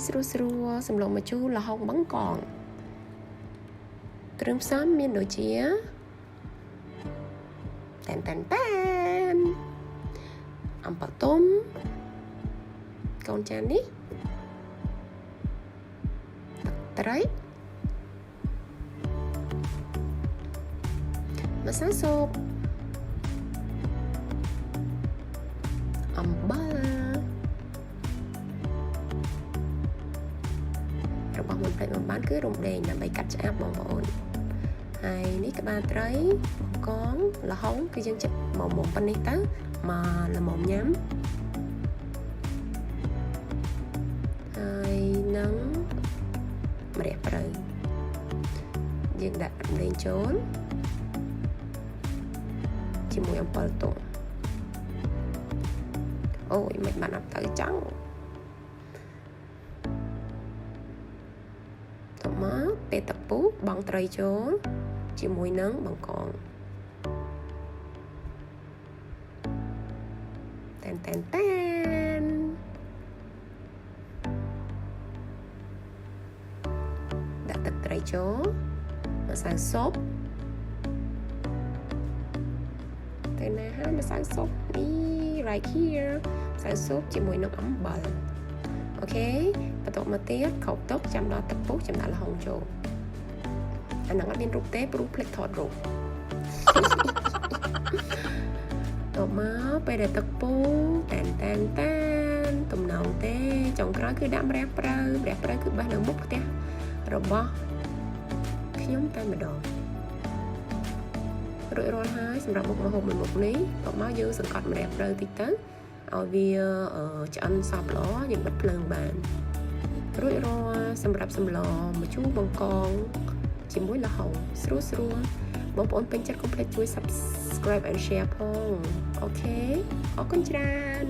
ស្រួសសម្លម្ជូរល្ហុងបង្គងគ្រឿងផ្សំមានដូចជាតែនអំបិលទុំកូនចាននេះទឹកត្រីម្សៅស៊ុបអំបិលរបស់មុនផ្លេចបានគឺរំដេងដើម្បីកាត់ឆ្អាបបងប្អូនហើយនេះក្បាលត្រីកងល្ហុងគឺយើងចិត្តមកប៉ុណ្នេះទៅមកល្មមញ៉ាំហើយនឹងម្រះព្រៅយើងដាក់រំដេងចូលជាមួយអំបិលទុំអូយមិនបានអត់ទៅចង់តមកពេលទឹកពុះបង់ត្រីចូលជាមួយនឹងបង្កងតែនដាក់ទឹកត្រីចូលម្សៅស៊ុបតែណាហើយម្សៅស៊ុបនេះ right here ម្សៅស៊ុបជាមួយនឹងអំបិលអូខេបន្ទាប់មកទៀតខោបទុកចាំដល់ទឹកពុះចាំដាក់ល្ហុងចូលអាហ្នឹងអត់មានរូបទេព្រោះភ្លេចថតរូបតមកពេលដែលទឹកពុះតែនទំនងទេចុងក្រោយគឺដាក់ម្រះព្រៅគឺបេះនៅមុខផ្ទះរបស់ខ្ញុំតែម្ដងរួចរាល់ហើយសម្រាប់មុខម្ហូបមួយមុខនេះតមកយើងសង្កត់ម្រះព្រៅតិចទៅឲ្យវាឆ្អិនសព្វល្អយើងបិទភ្លើងបានរួចរាល់សម្រាប់សម្លម្ជូរបង្កងជាមួយល្ហុងស្រួលបងប្អូនពេញចិត្តកុំភ្លេចជួយ subscribe and share ផងអូខេអរគុណច្រើន